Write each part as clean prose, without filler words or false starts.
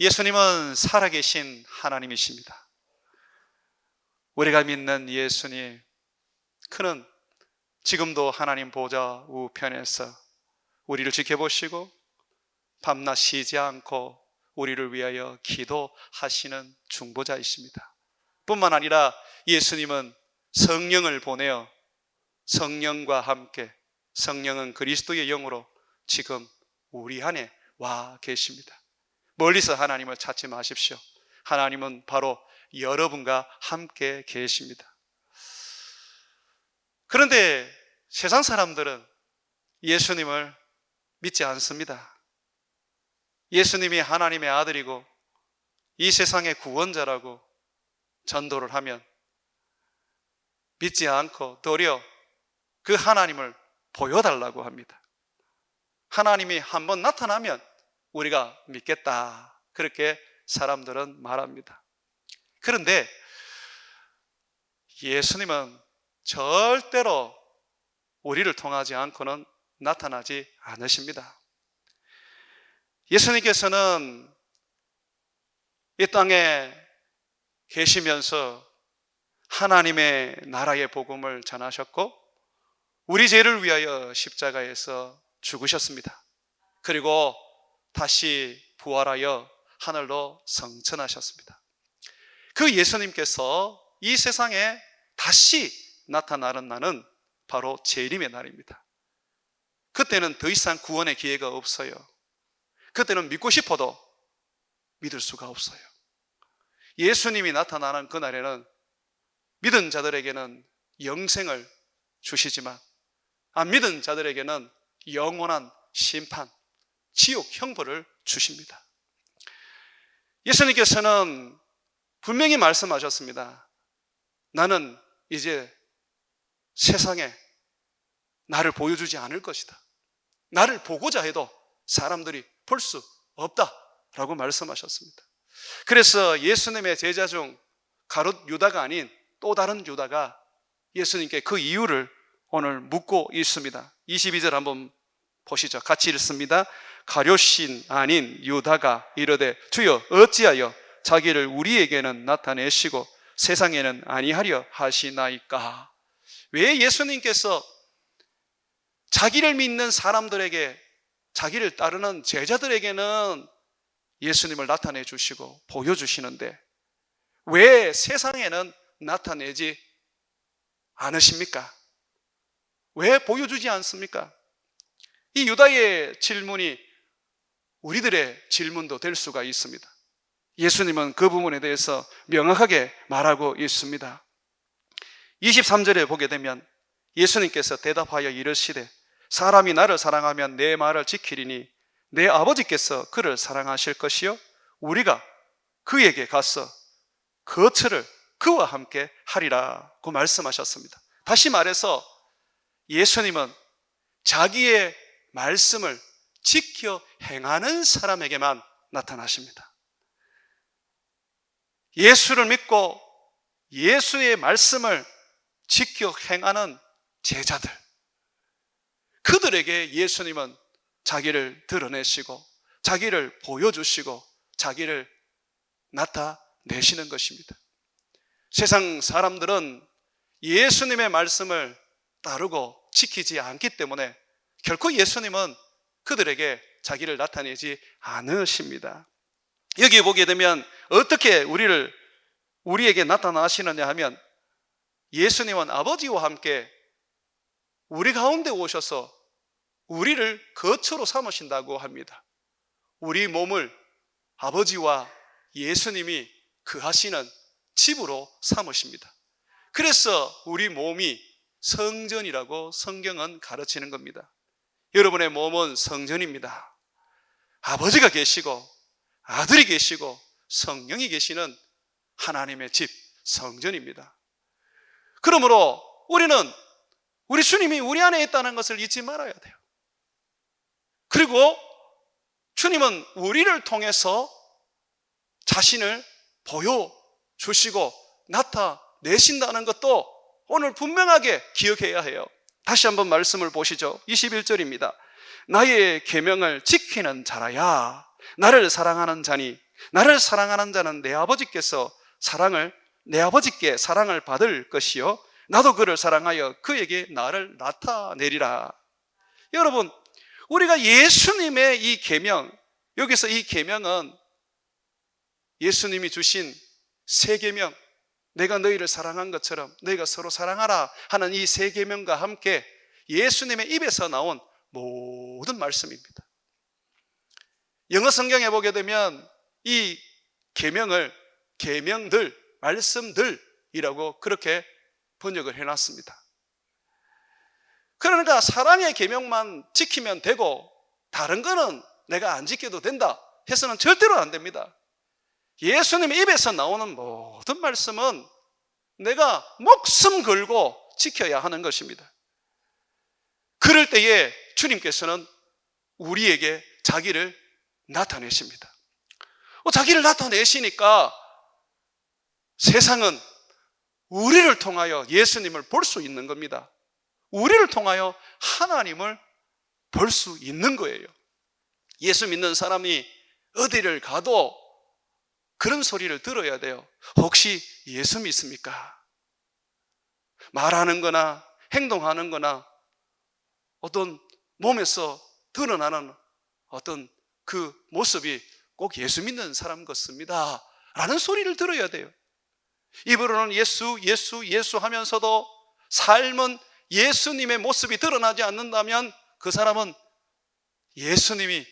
예수님은 살아계신 하나님이십니다. 우리가 믿는 예수님, 그는 지금도 하나님 보좌 우편에서 우리를 지켜보시고 밤낮 쉬지 않고 우리를 위하여 기도하시는 중보자이십니다. 뿐만 아니라 예수님은 성령을 보내어 성령과 함께, 성령은 그리스도의 영으로 지금 우리 안에 와 계십니다. 멀리서 하나님을 찾지 마십시오. 하나님은 바로 여러분과 함께 계십니다. 그런데 세상 사람들은 예수님을 믿지 않습니다. 예수님이 하나님의 아들이고 이 세상의 구원자라고 전도를 하면 믿지 않고 도리어 그 하나님을 보여달라고 합니다. 하나님이 한번 나타나면 우리가 믿겠다, 그렇게 사람들은 말합니다. 그런데 예수님은 절대로 우리를 통하지 않고는 나타나지 않으십니다. 예수님께서는 이 땅에 계시면서 하나님의 나라의 복음을 전하셨고 우리 죄를 위하여 십자가에서 죽으셨습니다. 그리고 다시 부활하여 하늘로 승천하셨습니다. 그 예수님께서 이 세상에 다시 나타나는 날은 바로 재림의 날입니다. 그때는 더 이상 구원의 기회가 없어요. 그때는 믿고 싶어도 믿을 수가 없어요. 예수님이 나타나는 그날에는 믿은 자들에게는 영생을 주시지만 안 믿은 자들에게는 영원한 심판, 지옥 형벌을 주십니다. 예수님께서는 분명히 말씀하셨습니다. 나는 이제 세상에 나를 보여주지 않을 것이다. 나를 보고자 해도 사람들이 볼 수 없다라고 말씀하셨습니다. 그래서 예수님의 제자 중 가룟 유다가 아닌 또 다른 유다가 예수님께 그 이유를 오늘 묻고 있습니다. 22절 한번 보시죠. 같이 읽습니다. 가룟신 아닌 유다가 이르되 주여 어찌하여 자기를 우리에게는 나타내시고 세상에는 아니하려 하시나이까. 왜 예수님께서 자기를 믿는 사람들에게, 자기를 따르는 제자들에게는 예수님을 나타내 주시고 보여주시는데 왜 세상에는 나타내지 않으십니까? 왜 보여주지 않습니까? 이 유다의 질문이 우리들의 질문도 될 수가 있습니다. 예수님은 그 부분에 대해서 명확하게 말하고 있습니다. 23절에 보게 되면 예수님께서 대답하여 이르시되 사람이 나를 사랑하면 내 말을 지키리니 내 아버지께서 그를 사랑하실 것이요 우리가 그에게 가서 거처를 그와 함께 하리라고 말씀하셨습니다. 다시 말해서 예수님은 자기의 말씀을 지켜 행하는 사람에게만 나타나십니다. 예수를 믿고 예수의 말씀을 지켜 행하는 제자들, 그들에게 예수님은 자기를 드러내시고 자기를 보여주시고 자기를 나타내시는 것입니다. 세상 사람들은 예수님의 말씀을 따르고 지키지 않기 때문에 결코 예수님은 그들에게 자기를 나타내지 않으십니다. 여기 보게 되면 어떻게 우리에게 나타나시느냐 하면 예수님은 아버지와 함께 우리 가운데 오셔서 우리를 거처로 삼으신다고 합니다. 우리 몸을 아버지와 예수님이 거하시는 집으로 삼으십니다. 그래서 우리 몸이 성전이라고 성경은 가르치는 겁니다. 여러분의 몸은 성전입니다. 아버지가 계시고 아들이 계시고 성령이 계시는 하나님의 집, 성전입니다. 그러므로 우리는 우리 주님이 우리 안에 있다는 것을 잊지 말아야 돼요. 그리고 주님은 우리를 통해서 자신을 보여주시고 나타내신다는 것도 오늘 분명하게 기억해야 해요. 다시 한번 말씀을 보시죠. 21절입니다. 나의 계명을 지키는 자라야 나를 사랑하는 자니 나를 사랑하는 자는 내 아버지께 사랑을 받을 것이요 나도 그를 사랑하여 그에게 나를 나타내리라. 여러분, 우리가 예수님의 이 계명, 여기서 이 계명은 예수님이 주신 세 계명, 내가 너희를 사랑한 것처럼 너희가 서로 사랑하라 하는 이 세 계명과 함께 예수님의 입에서 나온 모든 말씀입니다. 영어 성경에 보게 되면 이 계명들, 말씀들이라고 그렇게 번역을 해놨습니다. 그러니까 사랑의 계명만 지키면 되고 다른 거는 내가 안 지켜도 된다 해서는 절대로 안 됩니다. 예수님의 입에서 나오는 모든 말씀은 내가 목숨 걸고 지켜야 하는 것입니다. 그럴 때에 주님께서는 우리에게 자기를 나타내십니다. 자기를 나타내시니까 세상은 우리를 통하여 예수님을 볼 수 있는 겁니다. 우리를 통하여 하나님을 볼 수 있는 거예요. 예수 믿는 사람이 어디를 가도 그런 소리를 들어야 돼요. 혹시 예수 믿습니까? 말하는 거나 행동하는 거나 어떤 몸에서 드러나는 어떤 그 모습이 꼭 예수 믿는 사람 같습니다 라는 소리를 들어야 돼요. 입으로는 예수 하면서도 삶은 예수님의 모습이 드러나지 않는다면 그 사람은 예수님이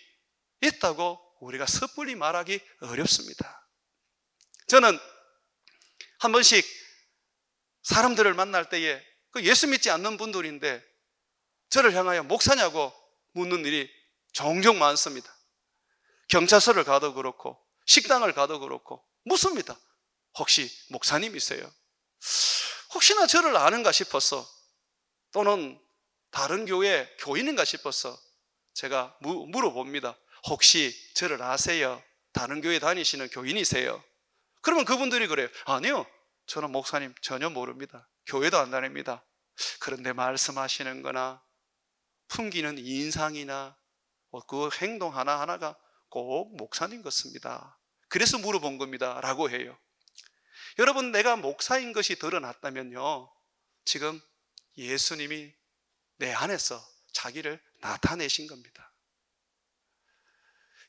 있다고 우리가 섣불리 말하기 어렵습니다. 저는 한 번씩 사람들을 만날 때에 예수 믿지 않는 분들인데 저를 향하여 목사냐고 묻는 일이 종종 많습니다. 경찰서를 가도 그렇고 식당을 가도 그렇고 묻습니다. 혹시 목사님이세요? 혹시나 저를 아는가 싶어서 또는 다른 교회 교인인가 싶어서 제가 물어봅니다. 혹시 저를 아세요? 다른 교회 다니시는 교인이세요? 그러면 그분들이 그래요. 아니요, 저는 목사님 전혀 모릅니다. 교회도 안 다닙니다. 그런데 말씀하시는 거나 풍기는 인상이나 그 행동 하나하나가 꼭 목사님 같습니다. 그래서 물어본 겁니다 라고 해요. 여러분, 내가 목사인 것이 드러났다면요, 지금 예수님이 내 안에서 자기를 나타내신 겁니다.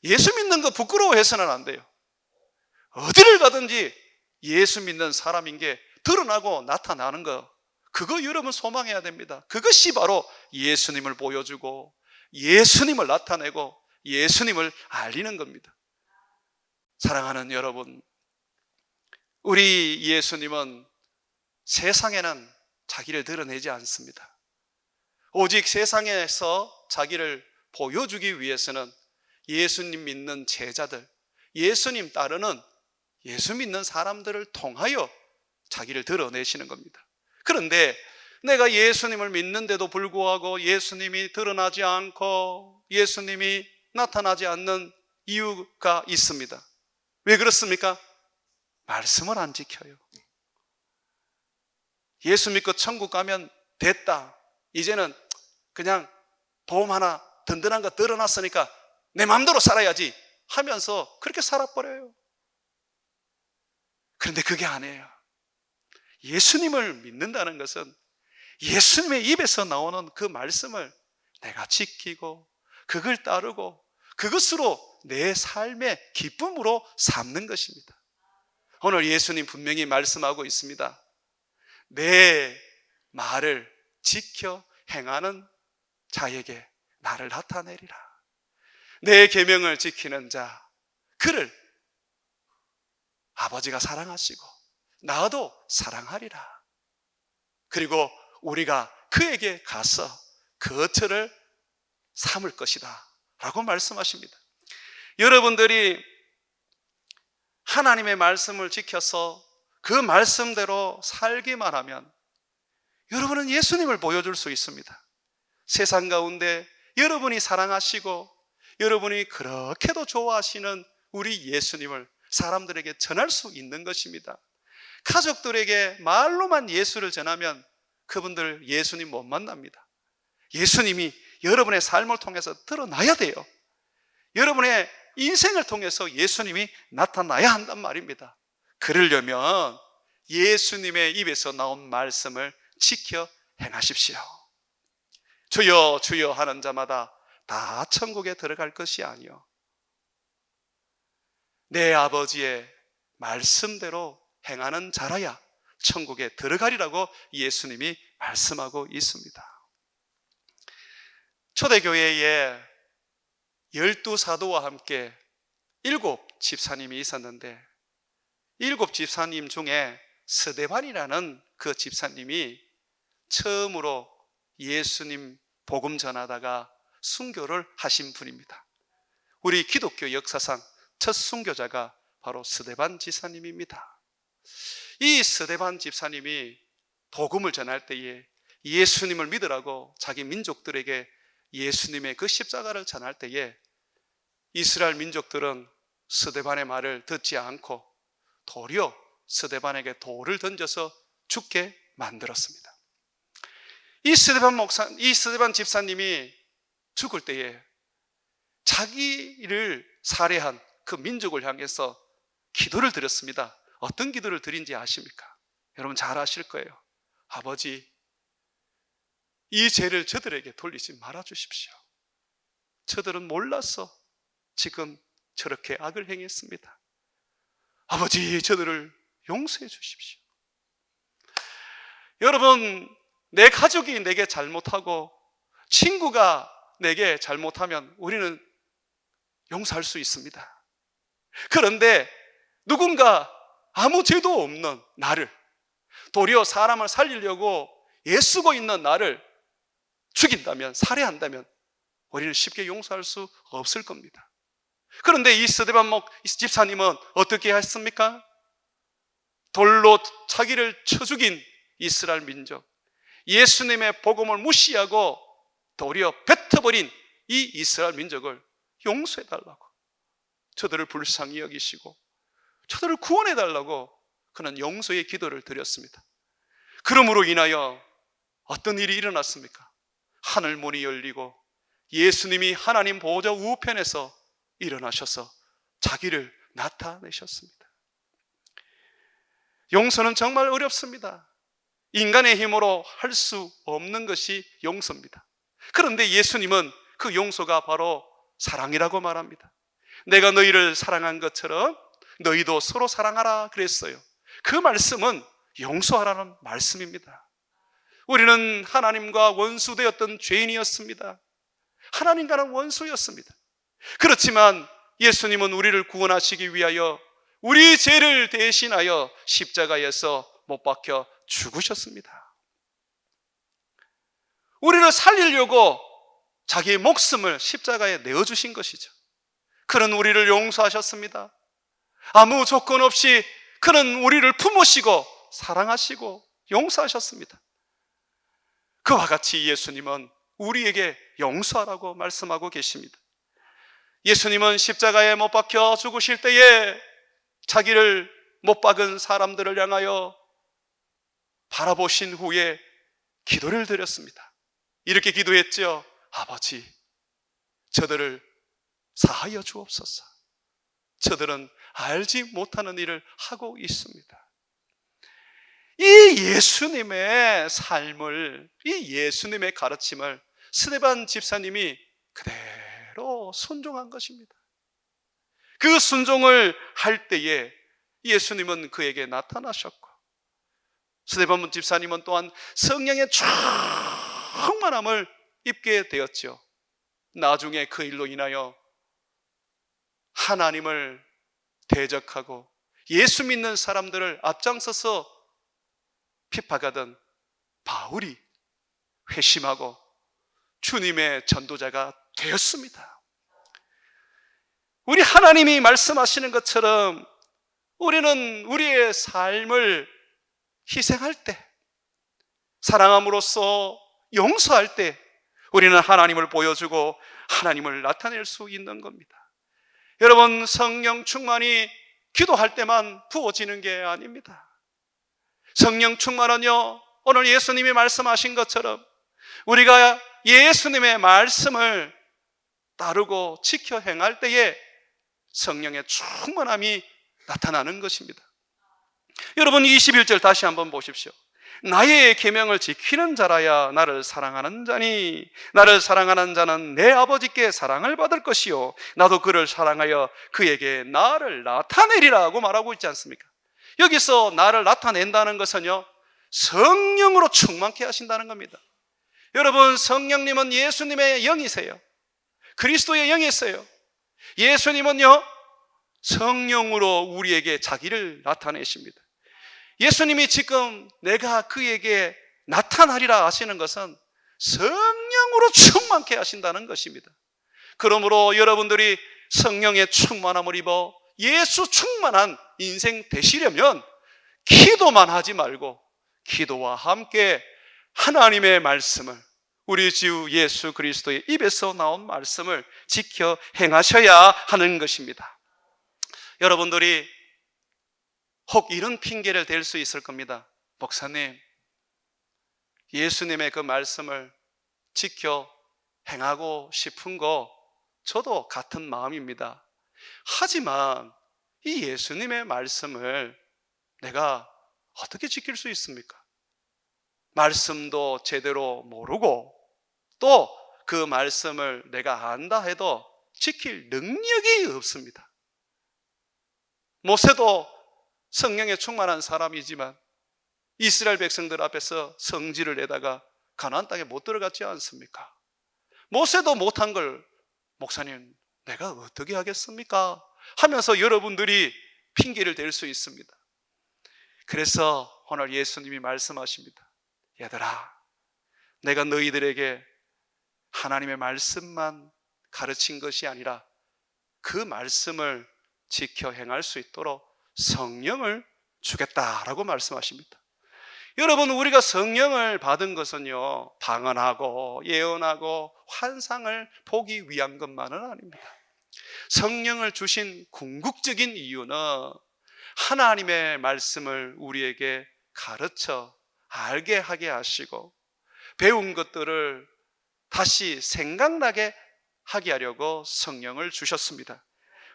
예수 믿는 거 부끄러워해서는 안 돼요. 어디를 가든지 예수 믿는 사람인 게 드러나고 나타나는 거, 그거 여러분 소망해야 됩니다. 그것이 바로 예수님을 보여주고 예수님을 나타내고 예수님을 알리는 겁니다. 사랑하는 여러분, 우리 예수님은 세상에는 자기를 드러내지 않습니다. 오직 세상에서 자기를 보여주기 위해서는 예수님 믿는 제자들, 예수님 따르는 예수 믿는 사람들을 통하여 자기를 드러내시는 겁니다. 그런데 내가 예수님을 믿는데도 불구하고 예수님이 드러나지 않고 예수님이 나타나지 않는 이유가 있습니다. 왜 그렇습니까? 말씀을 안 지켜요. 예수 믿고 천국 가면 됐다, 이제는 그냥 보험 하나 든든한 거 드러났으니까 내 마음대로 살아야지 하면서 그렇게 살아버려요. 그런데 그게 아니에요. 예수님을 믿는다는 것은 예수님의 입에서 나오는 그 말씀을 내가 지키고 그걸 따르고 그것으로 내 삶의 기쁨으로 삼는 것입니다. 오늘 예수님 분명히 말씀하고 있습니다. 내 말을 지켜 행하는 자에게 나를 나타내리라. 내 계명을 지키는 자, 그를 아버지가 사랑하시고 나도 사랑하리라. 그리고 우리가 그에게 가서 거처를 삼을 것이다 라고 말씀하십니다. 여러분들이 하나님의 말씀을 지켜서 그 말씀대로 살기만 하면 여러분은 예수님을 보여줄 수 있습니다. 세상 가운데 여러분이 사랑하시고 여러분이 그렇게도 좋아하시는 우리 예수님을 사람들에게 전할 수 있는 것입니다. 가족들에게 말로만 예수를 전하면 그분들 예수님 못 만납니다. 예수님이 여러분의 삶을 통해서 드러나야 돼요. 여러분의 인생을 통해서 예수님이 나타나야 한단 말입니다. 그러려면 예수님의 입에서 나온 말씀을 지켜 행하십시오. 주여 주여 하는 자마다 다 천국에 들어갈 것이 아니요, 내 아버지의 말씀대로 행하는 자라야 천국에 들어가리라고 예수님이 말씀하고 있습니다. 초대교회에 12사도와 함께 7 집사님이 있었는데, 7 집사님 중에 스데반이라는 그 집사님이 처음으로 예수님 복음 전하다가 순교를 하신 분입니다. 우리 기독교 역사상 첫 순교자가 바로 스데반 집사님입니다. 이 스데반 집사님이 복음을 전할 때에, 예수님을 믿으라고 자기 민족들에게 예수님의 그 십자가를 전할 때에, 이스라엘 민족들은 스데반의 말을 듣지 않고 도리어 스데반에게 돌을 던져서 죽게 만들었습니다. 이 스데반 집사님이 죽을 때에 자기를 살해한 그 민족을 향해서 기도를 드렸습니다. 어떤 기도를 드린지 아십니까? 여러분 잘 아실 거예요. 아버지, 이 죄를 저들에게 돌리지 말아 주십시오. 저들은 몰라서 지금 저렇게 악을 행했습니다. 아버지, 저들을 용서해 주십시오. 여러분, 내 가족이 내게 잘못하고 친구가 내게 잘못하면 우리는 용서할 수 있습니다. 그런데 누군가 아무 죄도 없는 나를, 도리어 사람을 살리려고 애쓰고 있는 나를 죽인다면, 살해한다면 우리는 쉽게 용서할 수 없을 겁니다. 그런데 이 스데반 집사님은 어떻게 했습니까? 돌로 자기를 쳐 죽인 이스라엘 민족, 예수님의 복음을 무시하고 도리어 뱉어버린 이 이스라엘 민족을 용서해달라고, 저들을 불쌍히 여기시고 저들을 구원해달라고 그는 용서의 기도를 드렸습니다. 그러므로 인하여 어떤 일이 일어났습니까? 하늘 문이 열리고 예수님이 하나님 보호자 우편에서 일어나셔서 자기를 나타내셨습니다. 용서는 정말 어렵습니다. 인간의 힘으로 할 수 없는 것이 용서입니다. 그런데 예수님은 그 용서가 바로 사랑이라고 말합니다. 내가 너희를 사랑한 것처럼 너희도 서로 사랑하라 그랬어요. 그 말씀은 용서하라는 말씀입니다. 우리는 하나님과 원수되었던 죄인이었습니다. 하나님과는 원수였습니다. 그렇지만 예수님은 우리를 구원하시기 위하여 우리 죄를 대신하여 십자가에서 못 박혀 죽으셨습니다. 우리를 살리려고 자기의 목숨을 십자가에 내어주신 것이죠. 그는 우리를 용서하셨습니다. 아무 조건 없이 그는 우리를 품으시고 사랑하시고 용서하셨습니다. 그와 같이 예수님은 우리에게 용서하라고 말씀하고 계십니다. 예수님은 십자가에 못 박혀 죽으실 때에 자기를 못 박은 사람들을 향하여 바라보신 후에 기도를 드렸습니다. 이렇게 기도했죠. 아버지, 저들을 사하여 주옵소서. 저들은 알지 못하는 일을 하고 있습니다. 이 예수님의 삶을, 이 예수님의 가르침을 스데반 집사님이 그대로 순종한 것입니다. 그 순종을 할 때에 예수님은 그에게 나타나셨고, 스데반 집사님은 또한 성령의 충만함을 입게 되었죠. 나중에 그 일로 인하여 하나님을 대적하고 예수 믿는 사람들을 앞장서서 핍박하던 바울이 회심하고 주님의 전도자가 되었습니다. 우리 하나님이 말씀하시는 것처럼 우리는 우리의 삶을 희생할 때, 사랑함으로써 용서할 때 우리는 하나님을 보여주고 하나님을 나타낼 수 있는 겁니다. 여러분, 성령 충만이 기도할 때만 부어지는 게 아닙니다. 성령 충만은요, 오늘 예수님이 말씀하신 것처럼 우리가 예수님의 말씀을 따르고 지켜 행할 때에 성령의 충만함이 나타나는 것입니다. 여러분 21절 다시 한번 보십시오. 나의 계명을 지키는 자라야 나를 사랑하는 자니 나를 사랑하는 자는 내 아버지께 사랑을 받을 것이요 나도 그를 사랑하여 그에게 나를 나타내리라고 말하고 있지 않습니까? 여기서 나를 나타낸다는 것은요, 성령으로 충만케 하신다는 겁니다. 여러분, 성령님은 예수님의 영이세요. 그리스도의 영이세요. 예수님은요, 성령으로 우리에게 자기를 나타내십니다. 예수님이 지금 내가 그에게 나타나리라 하시는 것은 성령으로 충만케 하신다는 것입니다. 그러므로 여러분들이 성령의 충만함을 입어 예수 충만한 인생 되시려면 기도만 하지 말고 기도와 함께 하나님의 말씀을, 우리 주 예수 그리스도의 입에서 나온 말씀을 지켜 행하셔야 하는 것입니다. 여러분들이 혹 이런 핑계를 댈 수 있을 겁니다. 목사님, 예수님의 그 말씀을 지켜 행하고 싶은 거 저도 같은 마음입니다. 하지만 이 예수님의 말씀을 내가 어떻게 지킬 수 있습니까? 말씀도 제대로 모르고 또 그 말씀을 내가 안다 해도 지킬 능력이 없습니다. 모세도 성령에 충만한 사람이지만 이스라엘 백성들 앞에서 성질을 내다가 가나안 땅에 못 들어갔지 않습니까? 모세도 못한 걸 목사님 내가 어떻게 하겠습니까? 하면서 여러분들이 핑계를 댈 수 있습니다. 그래서 오늘 예수님이 말씀하십니다. 얘들아, 내가 너희들에게 하나님의 말씀만 가르친 것이 아니라 그 말씀을 지켜 행할 수 있도록 성령을 주겠다라고 말씀하십니다. 여러분, 우리가 성령을 받은 것은요, 방언하고 예언하고 환상을 보기 위한 것만은 아닙니다. 성령을 주신 궁극적인 이유는 하나님의 말씀을 우리에게 가르쳐 알게 하게 하시고 배운 것들을 다시 생각나게 하게 하려고 성령을 주셨습니다.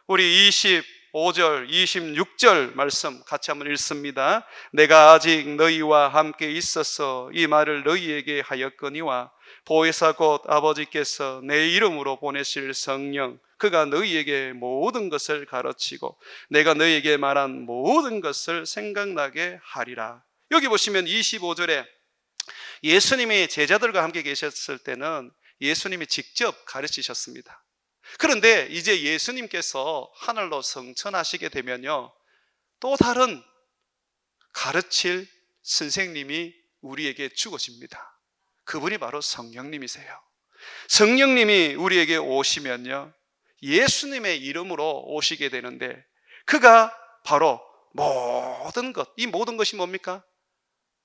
우리 25절, 26절 말씀 같이 한번 읽습니다. 내가 아직 너희와 함께 있어서 이 말을 너희에게 하였거니와 보혜사 곧 아버지께서 내 이름으로 보내실 성령 그가 너희에게 모든 것을 가르치고 내가 너희에게 말한 모든 것을 생각나게 하리라. 여기 보시면 25절에 예수님이 제자들과 함께 계셨을 때는 예수님이 직접 가르치셨습니다. 그런데 이제 예수님께서 하늘로 승천하시게 되면요, 또 다른 가르칠 선생님이 우리에게 주어집니다. 그분이 바로 성령님이세요. 성령님이 우리에게 오시면요, 예수님의 이름으로 오시게 되는데 그가 바로 모든 것, 이 모든 것이 뭡니까?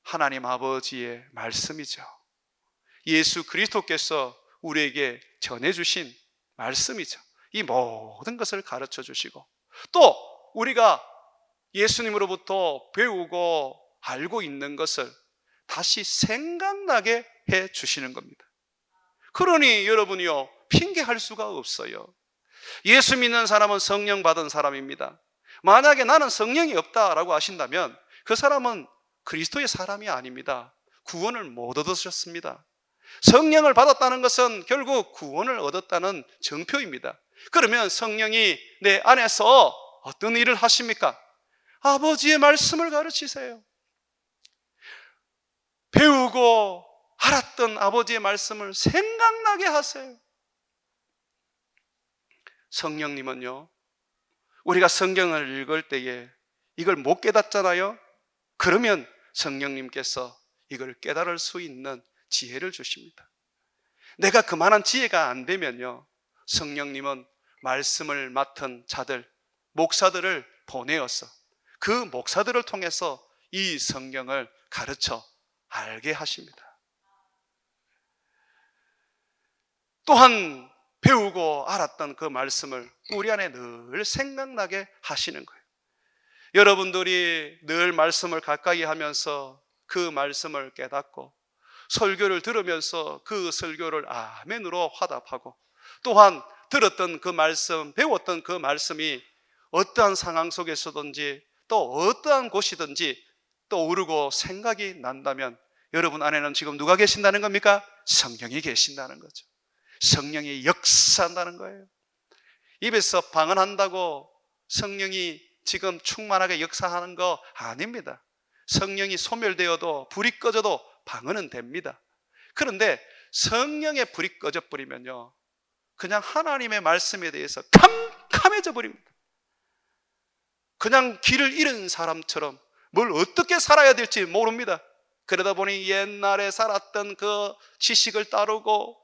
하나님 아버지의 말씀이죠. 예수 그리스도께서 우리에게 전해주신 말씀이죠. 이 모든 것을 가르쳐 주시고 또 우리가 예수님으로부터 배우고 알고 있는 것을 다시 생각나게 해 주시는 겁니다. 그러니 여러분이요, 핑계할 수가 없어요. 예수 믿는 사람은 성령 받은 사람입니다. 만약에 나는 성령이 없다라고 하신다면 그 사람은 그리스도의 사람이 아닙니다. 구원을 못 얻으셨습니다. 성령을 받았다는 것은 결국 구원을 얻었다는 정표입니다. 그러면 성령이 내 안에서 어떤 일을 하십니까? 아버지의 말씀을 가르치세요. 배우고 알았던 아버지의 말씀을 생각나게 하세요. 성령님은요, 우리가 성경을 읽을 때에 이걸 못 깨닫잖아요. 그러면 성령님께서 이걸 깨달을 수 있는 지혜를 주십니다. 내가 그만한 지혜가 안 되면요, 성령님은 말씀을 맡은 자들, 목사들을 보내어서 그 목사들을 통해서 이 성경을 가르쳐 알게 하십니다. 또한 배우고 알았던 그 말씀을 우리 안에 늘 생각나게 하시는 거예요. 여러분들이 늘 말씀을 가까이 하면서 그 말씀을 깨닫고 설교를 들으면서 그 설교를 아멘으로 화답하고 또한 들었던 그 말씀, 배웠던 그 말씀이 어떠한 상황 속에서든지 또 어떠한 곳이든지 떠오르고 생각이 난다면 여러분 안에는 지금 누가 계신다는 겁니까? 성령이 계신다는 거죠. 성령이 역사한다는 거예요. 입에서 방언한다고 성령이 지금 충만하게 역사하는 거 아닙니다. 성령이 소멸되어도 불이 꺼져도 방언은 됩니다. 그런데 성령의 불이 꺼져버리면요, 그냥 하나님의 말씀에 대해서 캄캄해져 버립니다. 그냥 길을 잃은 사람처럼 뭘 어떻게 살아야 될지 모릅니다. 그러다 보니 옛날에 살았던 그 지식을 따르고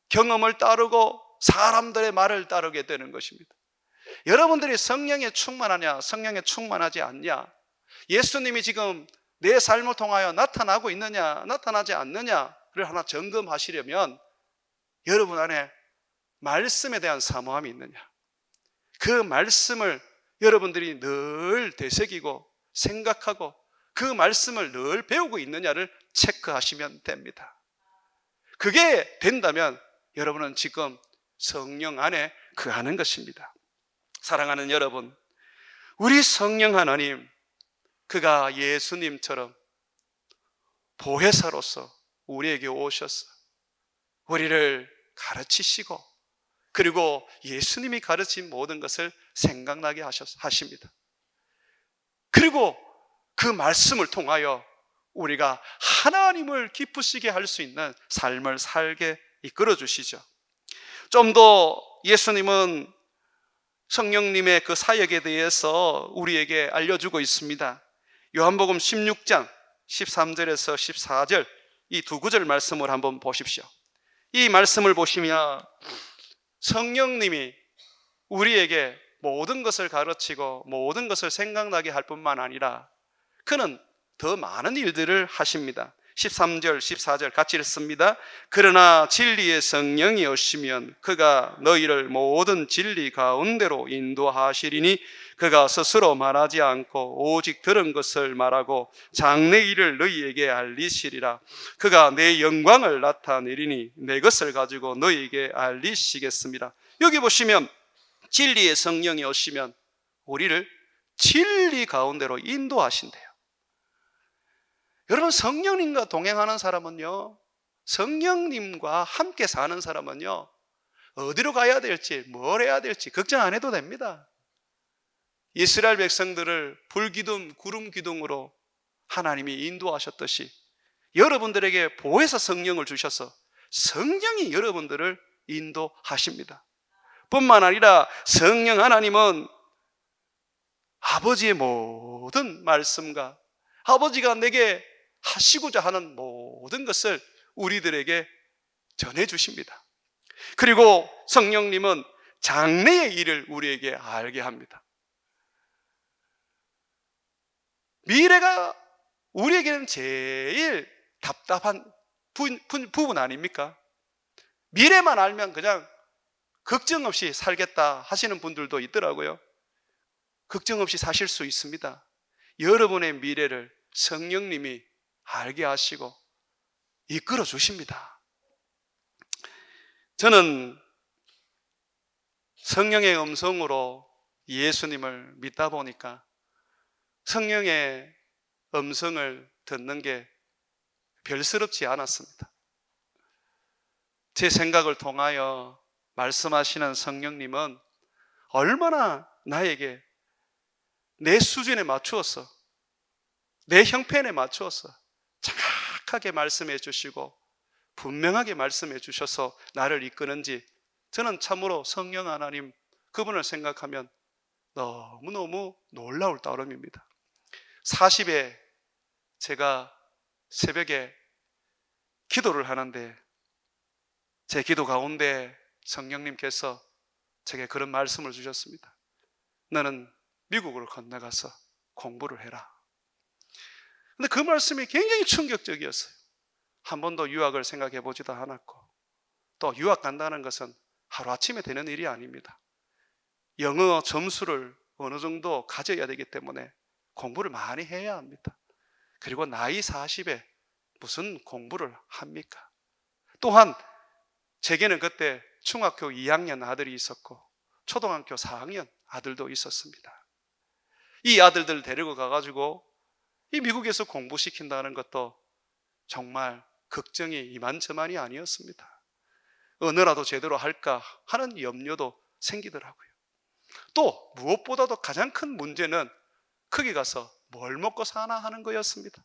경험을 따르고 사람들의 말을 따르게 되는 것입니다. 여러분들이 성령에 충만하냐, 성령에 충만하지 않냐, 예수님이 지금 내 삶을 통하여 나타나고 있느냐, 나타나지 않느냐를 하나 점검하시려면 여러분 안에 말씀에 대한 사모함이 있느냐, 그 말씀을 여러분들이 늘 되새기고 생각하고 그 말씀을 늘 배우고 있느냐를 체크하시면 됩니다. 그게 된다면 여러분은 지금 성령 안에 거하는 것입니다. 사랑하는 여러분, 우리 성령 하나님, 그가 예수님처럼 보혜사로서 우리에게 오셔서 우리를 가르치시고 그리고 예수님이 가르친 모든 것을 생각나게 하십니다. 그리고 그 말씀을 통하여 우리가 하나님을 기쁘시게 할 수 있는 삶을 살게 이끌어 주시죠. 좀 더 예수님은 성령님의 그 사역에 대해서 우리에게 알려주고 있습니다. 요한복음 16장 13절에서 14절 이 두 구절 말씀을 한번 보십시오. 이 말씀을 보시면 성령님이 우리에게 모든 것을 가르치고 모든 것을 생각나게 할 뿐만 아니라 그는 더 많은 일들을 하십니다. 13절 14절 같이 읽습니다. 그러나 진리의 성령이 오시면 그가 너희를 모든 진리 가운데로 인도하시리니 그가 스스로 말하지 않고 오직 들은 것을 말하고 장래 일을 너희에게 알리시리라. 그가 내 영광을 나타내리니 내 것을 가지고 너희에게 알리시겠습니다. 여기 보시면 진리의 성령이 오시면 우리를 진리 가운데로 인도하신대요. 여러분, 성령님과 동행하는 사람은요, 성령님과 함께 사는 사람은요, 어디로 가야 될지 뭘 해야 될지 걱정 안 해도 됩니다. 이스라엘 백성들을 불기둥 구름 기둥으로 하나님이 인도하셨듯이 여러분들에게 보혜사 성령을 주셔서 성령이 여러분들을 인도하십니다. 뿐만 아니라 성령 하나님은 아버지의 모든 말씀과 아버지가 내게 하시고자 하는 모든 것을 우리들에게 전해주십니다. 그리고 성령님은 장래의 일을 우리에게 알게 합니다. 미래가 우리에게는 제일 답답한 부분 아닙니까? 미래만 알면 그냥 걱정 없이 살겠다 하시는 분들도 있더라고요. 걱정 없이 사실 수 있습니다. 여러분의 미래를 성령님이 알게 하시고 이끌어 주십니다. 저는 성령의 음성으로 예수님을 믿다 보니까 성령의 음성을 듣는 게 별스럽지 않았습니다. 제 생각을 통하여 말씀하시는 성령님은 얼마나 나에게 내 수준에 맞추어서 내 형편에 맞추어서 정확하게 말씀해 주시고 분명하게 말씀해 주셔서 나를 이끄는지 저는 참으로 성령 하나님 그분을 생각하면 너무너무 놀라울 따름입니다. 40에 제가 새벽에 기도를 하는데 제 기도 가운데 성령님께서 제게 그런 말씀을 주셨습니다. 너는 미국으로 건너가서 공부를 해라. 근데 그 말씀이 굉장히 충격적이었어요. 한 번도 유학을 생각해 보지도 않았고 또 유학 간다는 것은 하루아침에 되는 일이 아닙니다. 영어 점수를 어느 정도 가져야 되기 때문에 공부를 많이 해야 합니다. 그리고 나이 40에 무슨 공부를 합니까? 또한 제게는 그때 중학교 2학년 아들이 있었고 초등학교 4학년 아들도 있었습니다. 이 아들들 데리고 가가지고 이 미국에서 공부시킨다는 것도 정말 걱정이 이만저만이 아니었습니다. 언어라도 제대로 할까 하는 염려도 생기더라고요. 또 무엇보다도 가장 큰 문제는 거기 가서 뭘 먹고 사나 하는 거였습니다.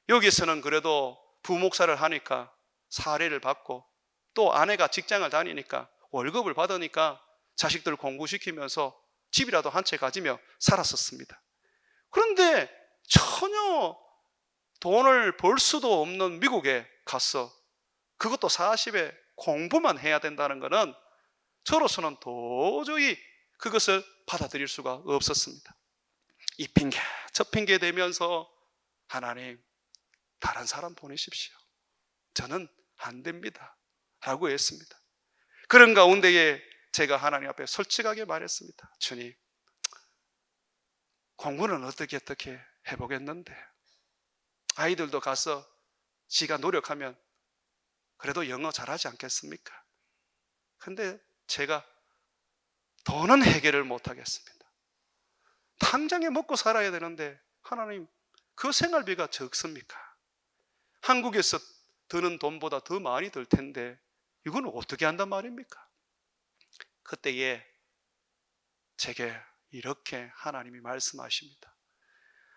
여기서는 그래도 부목사를 하니까 사례를 받고 또 아내가 직장을 다니니까 월급을 받으니까 자식들 공부시키면서 집이라도 한 채 가지며 살았었습니다. 그런데 전혀 돈을 벌 수도 없는 미국에 가서 그것도 40에 공부만 해야 된다는 것은 저로서는 도저히 그것을 받아들일 수가 없었습니다. 이 핑계 저 핑계 대면서 하나님 다른 사람 보내십시오. 저는 안 됩니다 라고 했습니다. 그런 가운데에 제가 하나님 앞에 솔직하게 말했습니다. 주님, 공부는 어떻게 해보겠는데 아이들도 가서 지가 노력하면 그래도 영어 잘하지 않겠습니까? 근데 제가 돈은 해결을 못하겠습니다. 당장에 먹고 살아야 되는데 하나님 그 생활비가 적습니까? 한국에서 드는 돈보다 더 많이 들 텐데 이건 어떻게 한단 말입니까? 그때에 제게 이렇게 하나님이 말씀하십니다.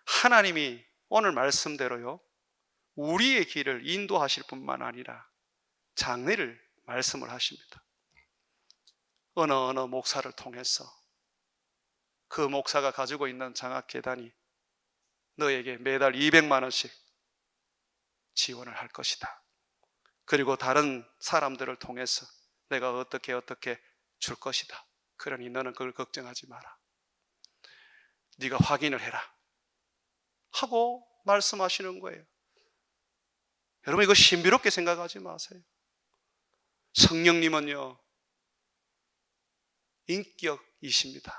하나님이 오늘 말씀대로요 우리의 길을 인도하실 뿐만 아니라 장래를 말씀을 하십니다. 어느 목사를 통해서 그 목사가 가지고 있는 장학재단이 너에게 매달 200만 원씩 지원을 할 것이다. 그리고 다른 사람들을 통해서 내가 어떻게 줄 것이다. 그러니 너는 그걸 걱정하지 마라. 네가 확인을 해라 하고 말씀하시는 거예요. 여러분 이거 신비롭게 생각하지 마세요. 성령님은요 인격이십니다.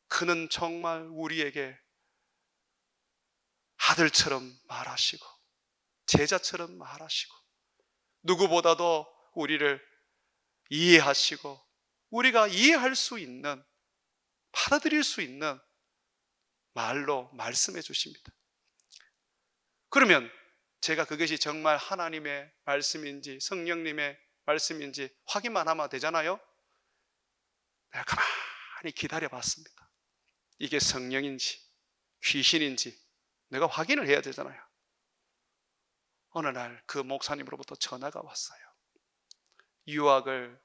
그는 정말 우리에게 아들처럼 말하시고 제자처럼 말하시고 누구보다도 우리를 이해하시고 우리가 이해할 수 있는 받아들일 수 있는 말로 말씀해 주십니다. 그러면 제가 그것이 정말 하나님의 말씀인지 성령님의 말씀인지 확인만 하면 되잖아요. 내가 가만히 기다려 봤습니다. 이게 성령인지 귀신인지 내가 확인을 해야 되잖아요. 어느 날 그 목사님으로부터 전화가 왔어요. 유학을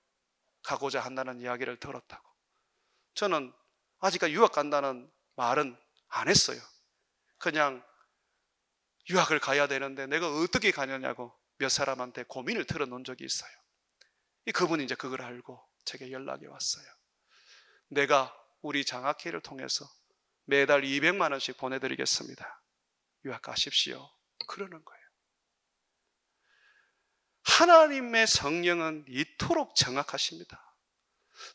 가고자 한다는 이야기를 들었다고. 저는 아직까지 유학 간다는 말은 안 했어요. 그냥 유학을 가야 되는데 내가 어떻게 가느냐고 몇 사람한테 고민을 털어놓은 적이 있어요. 그분이 이제 그걸 알고 제게 연락이 왔어요. 내가 우리 장학회를 통해서 매달 200만 원씩 보내드리겠습니다. 유학 가십시오. 그러는 거예요. 하나님의 성령은 이토록 정확하십니다.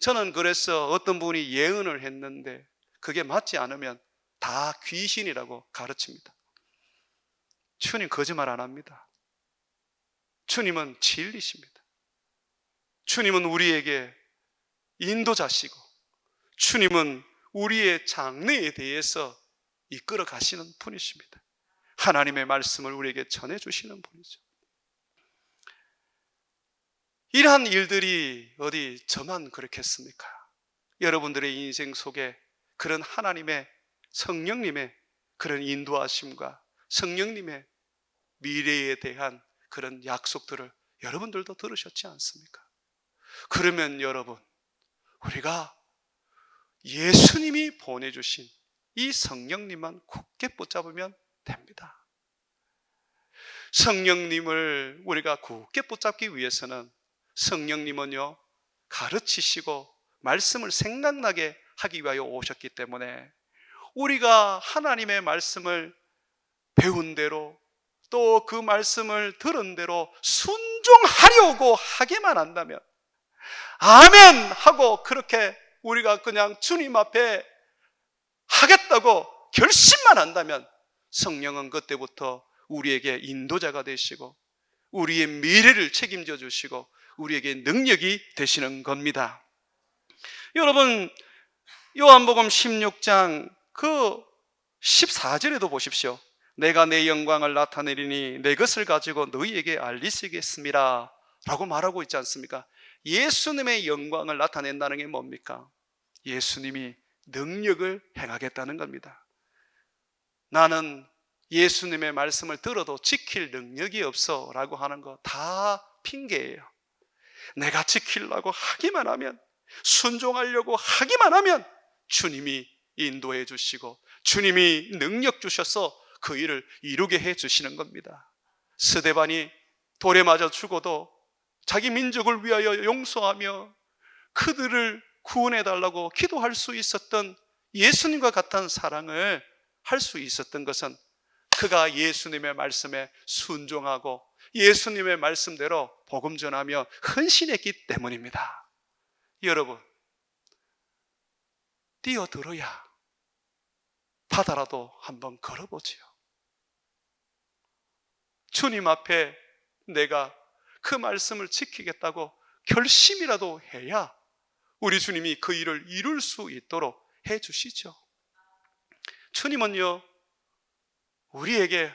저는 그래서 어떤 분이 예언을 했는데 그게 맞지 않으면 다 귀신이라고 가르칩니다. 주님 거짓말 안 합니다. 주님은 진리십니다. 주님은 우리에게 인도자시고 주님은 우리의 장래에 대해서 이끌어 가시는 분이십니다. 하나님의 말씀을 우리에게 전해주시는 분이죠. 이러한 일들이 어디 저만 그렇겠습니까? 여러분들의 인생 속에 그런 하나님의 성령님의 그런 인도하심과 성령님의 미래에 대한 그런 약속들을 여러분들도 들으셨지 않습니까? 그러면 여러분, 우리가 예수님이 보내주신 이 성령님만 굳게 붙잡으면 됩니다. 성령님을 우리가 굳게 붙잡기 위해서는 성령님은요 가르치시고 말씀을 생각나게 하기 위하여 오셨기 때문에 우리가 하나님의 말씀을 배운 대로 또 그 말씀을 들은 대로 순종하려고 하기만 한다면 아멘 하고 그렇게 우리가 그냥 주님 앞에 하겠다고 결심만 한다면 성령은 그때부터 우리에게 인도자가 되시고 우리의 미래를 책임져 주시고 우리에게 능력이 되시는 겁니다. 여러분, 요한복음 16장 그 14절에도 보십시오. 내가 내 영광을 나타내리니 내 것을 가지고 너희에게 알리시겠습니다 라고 말하고 있지 않습니까? 예수님의 영광을 나타낸다는 게 뭡니까? 예수님이 능력을 행하겠다는 겁니다. 나는 예수님의 말씀을 들어도 지킬 능력이 없어 라고 하는 거 다 핑계예요. 내가 지키려고 하기만 하면, 순종하려고 하기만 하면 주님이 인도해 주시고 주님이 능력 주셔서 그 일을 이루게 해 주시는 겁니다. 스데반이 돌에 맞아 죽어도 자기 민족을 위하여 용서하며 그들을 구원해 달라고 기도할 수 있었던 예수님과 같은 사랑을 할 수 있었던 것은 그가 예수님의 말씀에 순종하고 예수님의 말씀대로 복음 전하며 헌신했기 때문입니다. 여러분, 뛰어들어야 바다라도 한번 걸어보지요. 주님 앞에 내가 그 말씀을 지키겠다고 결심이라도 해야 우리 주님이 그 일을 이룰 수 있도록 해 주시죠. 주님은요, 우리에게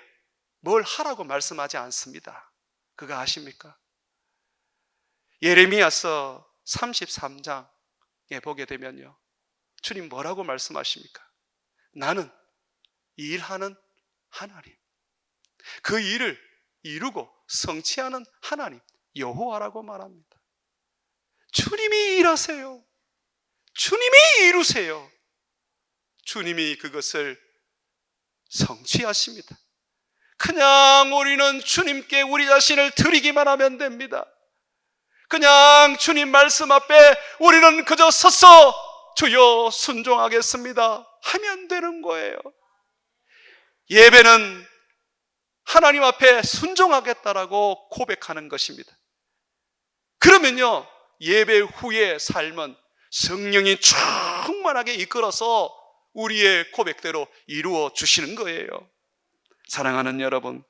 뭘 하라고 말씀하지 않습니다. 그거 아십니까? 예레미야서 33장에 보게 되면요, 주님 뭐라고 말씀하십니까? 나는 일하는 하나님, 그 일을 이루고 성취하는 하나님 여호와라고 말합니다. 주님이 일하세요. 주님이 이루세요. 주님이 그것을 성취하십니다. 그냥 우리는 주님께 우리 자신을 드리기만 하면 됩니다. 그냥 주님 말씀 앞에 우리는 그저 서서 주여 순종하겠습니다 하면 되는 거예요. 예배는 하나님 앞에 순종하겠다라고 고백하는 것입니다. 그러면요, 예배 후의 삶은 성령이 충만하게 이끌어서 우리의 고백대로 이루어 주시는 거예요. 사랑하는 여러분,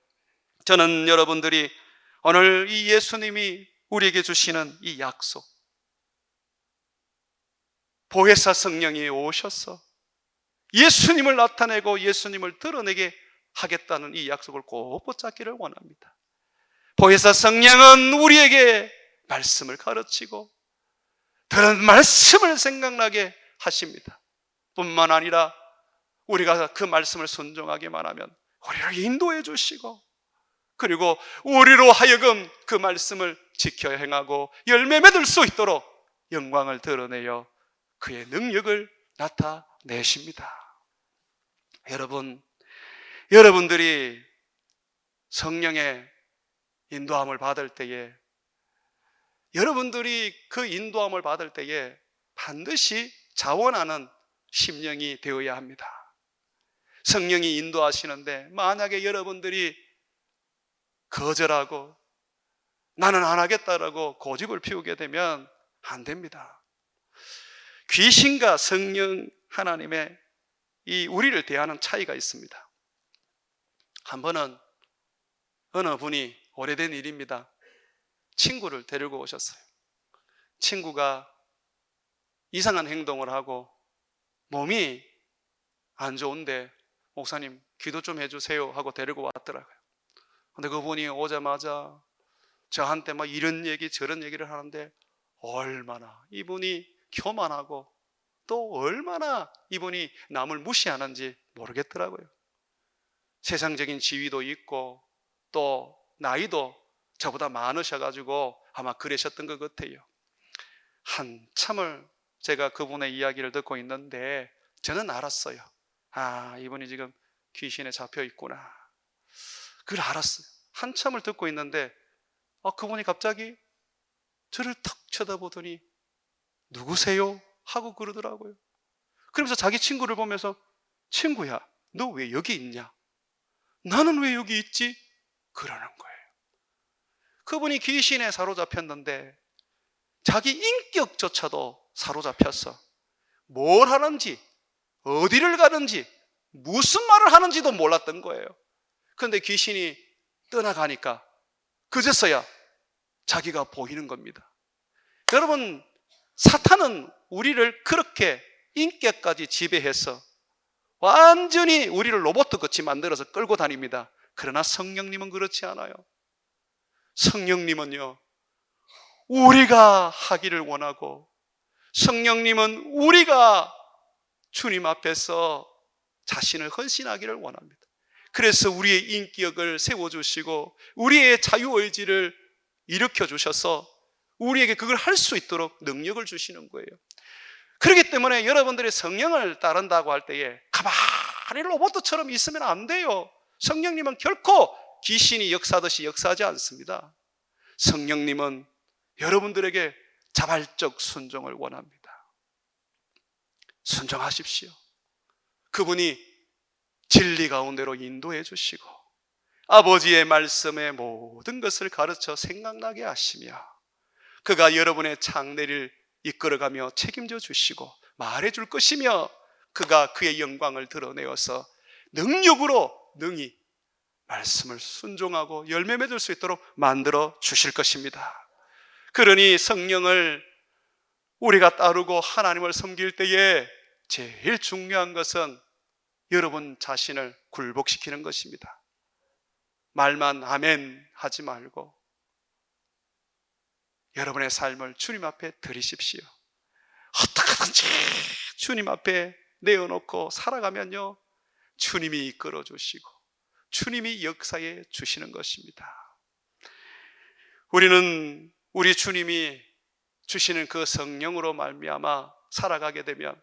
저는 여러분들이 오늘 이 예수님이 우리에게 주시는 이 약속, 보혜사 성령이 오셔서 예수님을 나타내고 예수님을 드러내게 하겠다는 이 약속을 꼭 붙잡기를 원합니다. 보혜사 성령은 우리에게 말씀을 가르치고 들은 말씀을 생각나게 하십니다. 뿐만 아니라 우리가 그 말씀을 순종하기만 하면 우리를 인도해 주시고, 그리고 우리로 하여금 그 말씀을 지켜 행하고 열매 맺을 수 있도록 영광을 드러내어 그의 능력을 나타내십니다. 여러분들이 성령의 인도함을 받을 때에, 여러분들이 그 인도함을 받을 때에 반드시 자원하는 심령이 되어야 합니다. 성령이 인도하시는데 만약에 여러분들이 거절하고 나는 안 하겠다라고 고집을 피우게 되면 안 됩니다. 귀신과 성령 하나님의 이 우리를 대하는 차이가 있습니다. 한 번은 어느 분이, 오래된 일입니다, 친구를 데리고 오셨어요. 친구가 이상한 행동을 하고 몸이 안 좋은데 목사님 기도 좀 해주세요 하고 데리고 왔더라고요. 근데 그분이 오자마자 저한테 막 이런 얘기 저런 얘기를 하는데 얼마나 이분이 교만하고 또 얼마나 이분이 남을 무시하는지 모르겠더라고요. 세상적인 지위도 있고 또 나이도 저보다 많으셔가지고 아마 그러셨던 것 같아요. 한참을 제가 그분의 이야기를 듣고 있는데 저는 알았어요. 아, 이분이 지금 귀신에 잡혀 있구나. 그걸 알았어요. 한참을 듣고 있는데 그분이 갑자기 저를 턱 쳐다보더니 누구세요? 하고 그러더라고요. 그러면서 자기 친구를 보면서 친구야, 너 왜 여기 있냐? 나는 왜 여기 있지? 그러는 거예요. 그분이 귀신에 사로잡혔는데 자기 인격조차도 사로잡혔어. 뭘 하는지, 어디를 가는지, 무슨 말을 하는지도 몰랐던 거예요. 그런데 귀신이 떠나가니까 그제서야 자기가 보이는 겁니다. 여러분, 사탄은 우리를 그렇게 인격까지 지배해서 완전히 우리를 로봇같이 만들어서 끌고 다닙니다. 그러나 성령님은 그렇지 않아요. 성령님은요, 우리가 하기를 원하고, 성령님은 우리가 주님 앞에서 자신을 헌신하기를 원합니다. 그래서 우리의 인격을 세워주시고 우리의 자유의지를 일으켜주셔서 우리에게 그걸 할 수 있도록 능력을 주시는 거예요. 그렇기 때문에 여러분들이 성령을 따른다고 할 때에 가만히 로봇처럼 있으면 안 돼요. 성령님은 결코 귀신이 역사하듯이 역사하지 않습니다. 성령님은 여러분들에게 자발적 순종을 원합니다. 순종하십시오. 그분이 진리 가운데로 인도해 주시고 아버지의 말씀에 모든 것을 가르쳐 생각나게 하시며 그가 여러분의 장래를 이끌어가며 책임져 주시고 말해 줄 것이며 그가 그의 영광을 드러내어서 능력으로 능히 말씀을 순종하고 열매 맺을 수 있도록 만들어 주실 것입니다. 그러니 성령을 우리가 따르고 하나님을 섬길 때에 제일 중요한 것은 여러분 자신을 굴복시키는 것입니다. 말만 아멘 하지 말고 여러분의 삶을 주님 앞에 드리십시오. 어떻게든지 주님 앞에 내어놓고 살아가면요, 주님이 이끌어 주시고 주님이 역사해 주시는 것입니다. 우리는 우리 주님이 주시는 그 성령으로 말미암아 살아가게 되면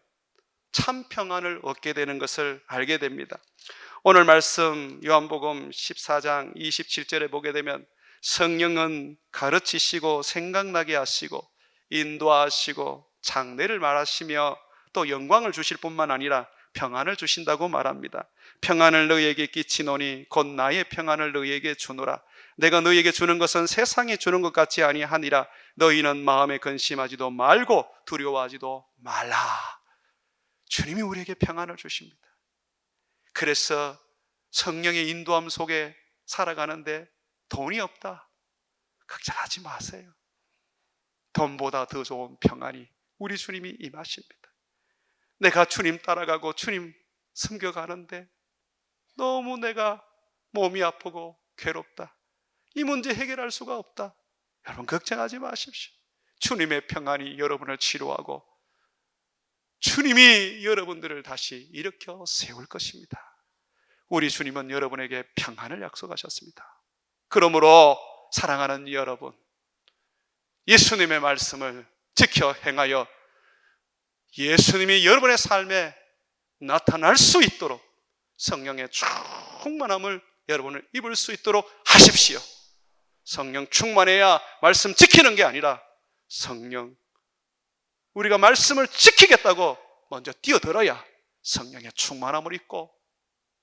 참 평안을 얻게 되는 것을 알게 됩니다. 오늘 말씀 요한복음 14장 27절에 보게 되면 성령은 가르치시고 생각나게 하시고 인도하시고 장래를 말하시며 또 영광을 주실 뿐만 아니라 평안을 주신다고 말합니다. 평안을 너희에게 끼치노니 곧 나의 평안을 너희에게 주노라. 내가 너희에게 주는 것은 세상에 주는 것 같이 아니하니라. 너희는 마음에 근심하지도 말고 두려워하지도 말라. 주님이 우리에게 평안을 주십니다. 그래서 성령의 인도함 속에 살아가는데 돈이 없다, 걱정하지 마세요. 돈보다 더 좋은 평안이 우리 주님이 임하십니다. 내가 주님 따라가고 주님 섬겨가는데 너무 내가 몸이 아프고 괴롭다, 이 문제 해결할 수가 없다, 여러분 걱정하지 마십시오. 주님의 평안이 여러분을 치료하고 주님이 여러분들을 다시 일으켜 세울 것입니다. 우리 주님은 여러분에게 평안을 약속하셨습니다. 그러므로 사랑하는 여러분, 예수님의 말씀을 지켜 행하여 예수님이 여러분의 삶에 나타날 수 있도록 성령의 충만함을 여러분을 입을 수 있도록 하십시오. 성령 충만해야 말씀 지키는 게 아니라 성령, 우리가 말씀을 지키겠다고 먼저 뛰어들어야 성령의 충만함을 입고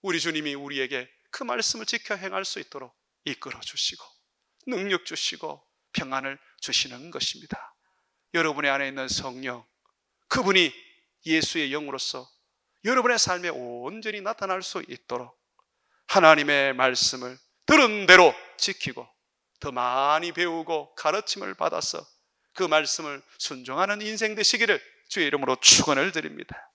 우리 주님이 우리에게 그 말씀을 지켜 행할 수 있도록 이끌어 주시고 능력 주시고 평안을 주시는 것입니다. 여러분의 안에 있는 성령, 그분이 예수의 영으로서 여러분의 삶에 온전히 나타날 수 있도록 하나님의 말씀을 들은 대로 지키고 더 많이 배우고 가르침을 받아서 그 말씀을 순종하는 인생 되시기를 주의 이름으로 축원을 드립니다.